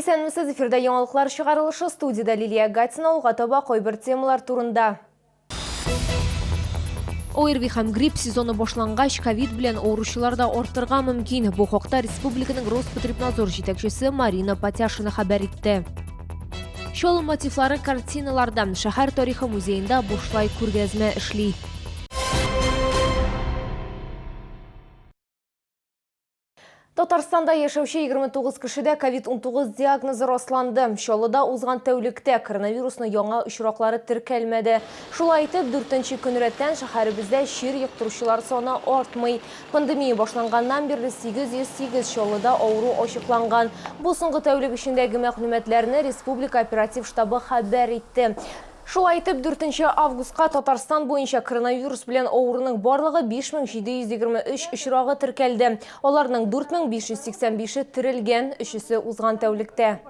Исәнмесез, эфирда яңалыклар чыгарылышы, студияда Лилия Гатина, таба койбір темалар турында. ОРВИ һәм грипп сезоны башлангач, ковид белән авыручыларда артырга мөмкин. Бу хакта республиканың Роспотребнадзор җитәкчесе Марина Потяшина хәбәр итте. Шул мотивлары картиналарда шәһәр тарихы музеенда бушлай күргәзмә эшли. Татарстанда яшәүче 29 кешедә COVID-19 диагнозы расланды. Чаллыда узган тәүлектә коронавирусның яңа очраклары теркәлмәде. Шулай итеп, 4нче көн рәттән шәһәребездә чир йоктыручылар саны артмый. Пандемия башланганнан бирле 808 Чаллыда авыру ачыкланган. Бу соңгы тәүлек эчендәге мәгълүматларны Республика оператив штабы хәбәр итте. Шулай итеп, 4 августка Татарстан буенча коронавирус белән авыруның барлыгы 5723 очрагы теркәлде. Аларның 4585-е терелгән, 3-се узган тәүлектә.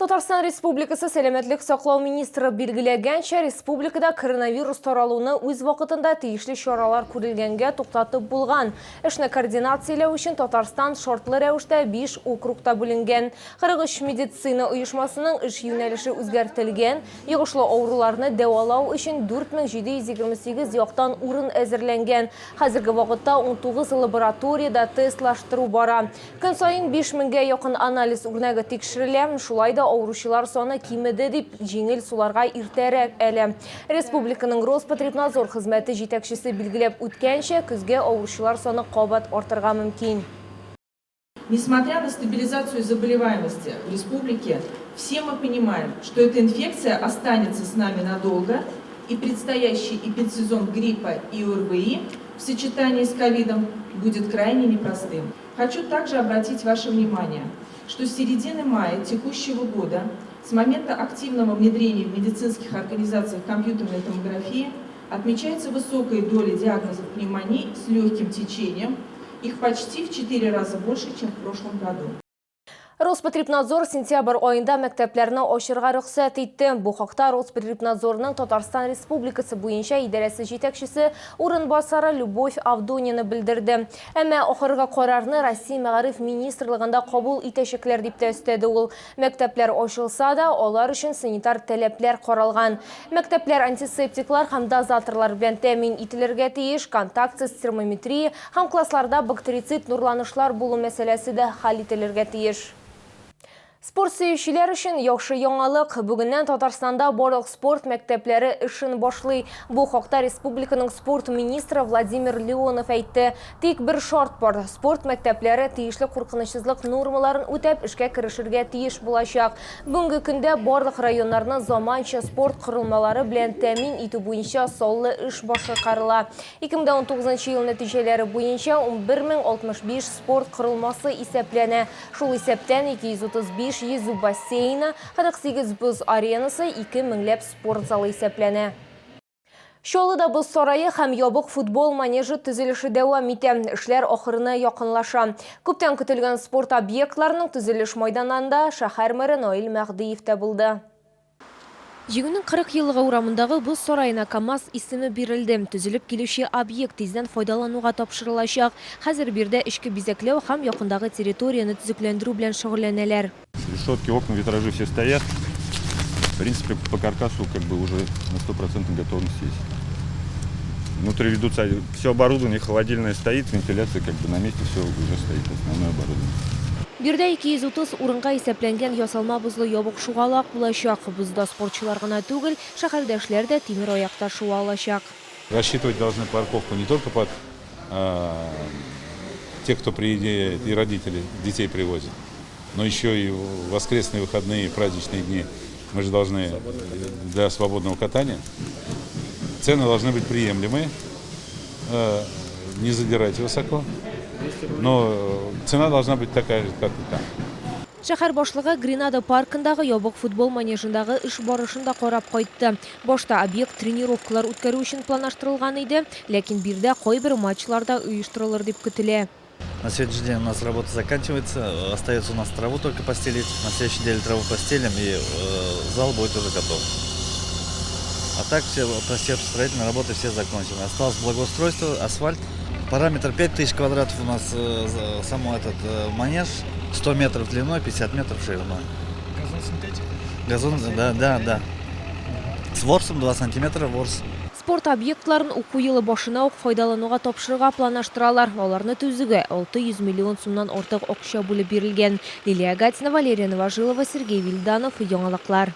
Татарстан Республикасы сәламәтлек саклау министры билгеләгәнчә, республикада коронавирус таралуны үз вакытында тиешле чаралар күрелгәнгә туктатып булган. Эшне координацияләү өчен Татарстан шартлы рәвештә 5 округта бүленгән. 43 медицина оешмасының эш юнәлеше үзгәртелгән. Йогышлы авыруларны дәвалау өчен 4728 яктан урын әзерләнгән. Хәзерге вакытта 19 лабораториядә тестлаштыру бара. Көн саен 5000гә якын анализ үрнәге тикшерелә. Шулай да авыручылар саны кимеде дип җиңел суларга иртәрәк әле. Республиканың Роспотребнадзор хезмәте җитәкчесе билгеләп үткәнчә, көзгә авыручылар саны кабат артырга мөмкин. Несмотря на стабилизацию заболеваемости в республике, все мы понимаем, что эта инфекция останется с нами надолго, и предстоящий эпидсезон гриппа и ОРВИ в сочетании с ковидом будет крайне непростым. Хочу также обратить ваше внимание, что с середины мая текущего года, с момента активного внедрения в медицинских организациях компьютерной томографии, отмечается высокая доля диагнозов пневмонии с легким течением, их почти в 4 раза больше, чем в прошлом году. Роспотребнадзор сентябрь айында мәктәпләрне ачырга рөхсәт итте. Бу хакта Роспотребнадзорның Татарстан Республикасы буенча идарәсе җитәкчесе урынбасары Любовь Авдонина белдерде. Әмма ахыргы карарны Россия Мәгариф министрлыгында кабул итәчәкләр дип тә өстәде ул. Мәктәпләр ачылса да, алар өчен санитар таләпләр каралган. Мәктәпләр антисептиклар һәм дозаторлар белән тәэмин ителергә тиеш, контактсыз термометрия һәм классларда бактерицид нурланышлар булу мәсьәләсе дә хәл ителергә тиеш. Спорт сөючеләр өчен яхшы яңалык. Бүгеннән Татарстанда барлык спорт мәктәпләре эшен башлый. Бу хакта республиканың спорт министры Владимир Леонов әйтте. Тик бер шарт бар. Спорт мәктәпләре тиешле куркынычсызлык нормаларын үтәп эшкә керешергә тиеш булачак. Бүгенге көндә барлык районнарны заманча спорт корылмалары белән тәэмин итү буенча саллы эш башкарыла. 2019 ел нәтиҗәләре буенча 11065 спорт корылмасы исәпләнә. Шул исәптән 235 йөзү бассейны, 48 боз аренасы, 2000 спорт залы исәпләнә. Чаллыда боз сарайы һәм ябык футбол манежы төзелеше дәвам итә. Эшләр ахырына якынлаша. Күптән көтелгән спорт объектларының төзелеш майданында шәһәр мэры Наил Мәхдиев тә булды. Җиңүнең 40 еллыгы урамындагы боз сараена КАМАЗ исеме бирелде. Төзелеп килүче объект тиздән файдалануга тапшырылачак. Хәзер бирдә эчке бизәкләү һәм якындагы территорияны төзекләндерү белән шөгыльләнәләр. Решетки, окна, витражи все стоят. В принципе, по каркасу уже на 100% готовности есть. Внутри ведутся все оборудование, холодильное стоит, вентиляция на месте, все уже стоит, основное оборудование. Бирдә 230 урынга исәпләнгән ясалма бозлы ябык шугалак булачак. Бозда спортчылар гына түгел, шәһәрдәшләр дә тимер аякта шуа алачак. Рассчитывать должны парковку не только под тех, кто приедет, и родители детей привозят, но еще и в воскресные выходные, праздничные дни. Мы же должны для свободного катания. Цены должны быть приемлемые, не задирать высоко, но цена должна быть такая же, как и там. Шәһәр башлыгы Гренада паркындагы ябык футбол манежындагы эш барышында карап кайтты. Башта объект тренировкалар үткәрү өчен планлаштырылган иде, ләкин бирдә кайбер матчларда оештырылыр дип көтелә. На сегодняшний день у нас работа заканчивается, остается у нас траву только постелить. На следующей неделе траву постелим, и зал будет уже готов. А так все строительные работы все закончены. Осталось благоустройство, асфальт Параметр 5000 квадратов у нас само этот манеж, 100 метров длиной, 50 метров шириной. Газон синтетика? Газон, да. С ворсом 2 сантиметра ворс. Спорт объектларын уку йылы башына ук файдалануга тапшырырга планлаштыралар. Аларны төзүгө 600 миллион сумнан артык акча бүлеп бирилген. Лилия Гатина, Валерия Новожилова, Сергей Вильданов, Яңалыклар.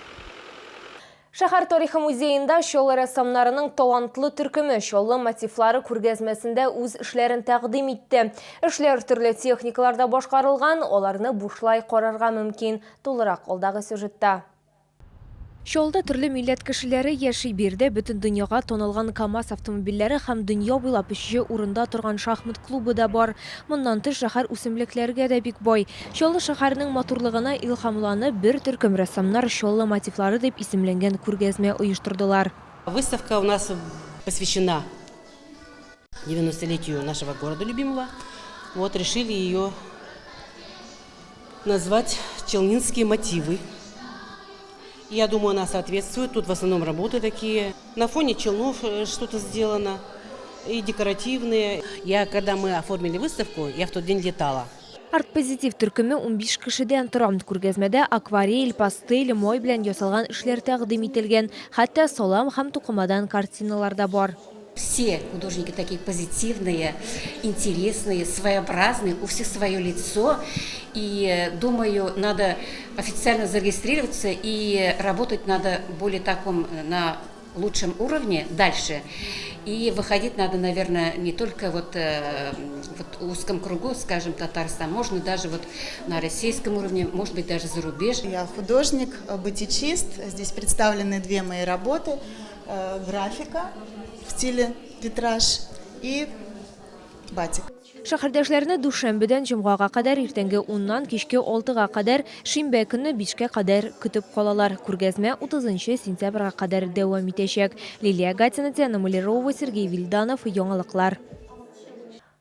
Шәһәр тарихы музейында шоллы рәссамнарының талантлы төркеме шоллы мотивлары күргәзмәсендә үз эшләрен тәкъдим итте. Эшләр төрле техникаларда башкарылган, аларны бушлай карарга мөмкин. Тулырак алдагы сюжетта. Шолда төрле милләт кешеләре яши бирде, бөтен дөньяга танылган КАМАЗ автомобильләре һәм дөнья буйлап 3 урында торган шахмат клубы да бар. Моннан тыш шәһәр үсемлекләргә дә бик бай. Шоллы шәһәрнең матурлыгына илһамланып, бер төркем рәссамнар шоллы мотивлары дип исемләнгән күргәзмә оештырдылар. Выставка у нас посвящена 90-летию нашего города любимого. Вот решили ее назвать «Челнинские мотивы». Я думаю, она соответствует. Тут в основном работы такие. На фоне челнов что-то сделано. И декоративные. Когда мы оформили выставку, я в тот день летала. Арт-позитив төркеме 15 кешедән тора. Күргәзмәдә акварель, пастель, мой белән ясалган эшләр тәкъдим ителгән. Хәтта салам һәм тукымадан картиналар да бар. Все художники такие позитивные, интересные, своеобразные, у всех свое лицо. И думаю, надо официально зарегистрироваться и работать надо более таком, на лучшем уровне дальше. И выходить надо, наверное, не только вот в узком кругу, скажем, Татарстан, можно даже вот на российском уровне, может быть, даже за рубеж. Я художник, бытичист. Здесь представлены 2 мои работы. Графика в стиле витраж и батик. Шәһәрдәшләрне дүшәмбедән җомгага кадәр, иртәнге 10-нан кичке 6-га кадәр, шимбә көнне 5-кә кадәр көтеп калалар. Күргәзмә 30 сентябрьгә кадәр дәвам итәчәк. Лилия Гатина, Диана Малярова, Сергей Вильданов, Яңалыклар.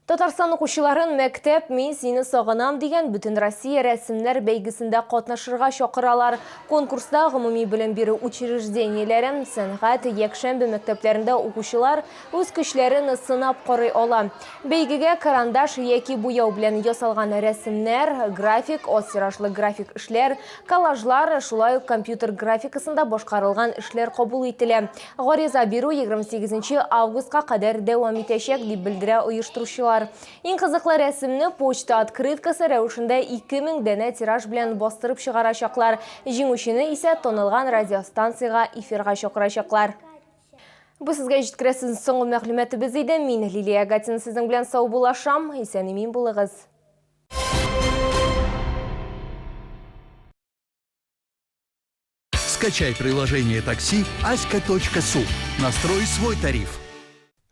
Татарстан укучыларын мәктәп «Мин сине сагынам» дигән бөтен Россия рәсемнәр бәйгесендә катнашырга чакыралар. Конкурста гомуми белем бирү учреждениеләре, сәнгать, якшәмбе мәктәпләрендә укучылар үз көчләрен сынап карый ала. Бәйгегә карандаш яки буяу белән ясалган рәсемнәр, график, остирашлы график эшләр, коллажлар, шулай ук компьютер графикасында башкарылган эшләр кабул ителә. Гариза бирү 28 августка кадәр дәвам итәчәк, дип белдерә оештыручылар. Иң кызыклы рәсемне почта открыткасы рәвешендә 2000 дәнә тираж белән бастырып чыгарачаклар. Җиңүчене исә танылган радиостанцияга эфирга чакырачаклар. Бу сезгә җиткерәсез соңгы мәгълүматыбыз иде. Мин Лилия Гатина сезнең белән сау булашам. Исән-имин булыгыз. Скачай приложение такси aska.su. Настрой свой тариф.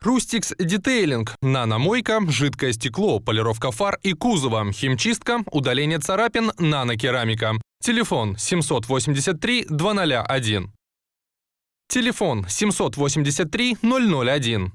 Рустикс Детейлинг. Наномойка, жидкое стекло, полировка фар и кузова, химчистка, удаление царапин, нанокерамика. Телефон 783 201. Телефон 783 001.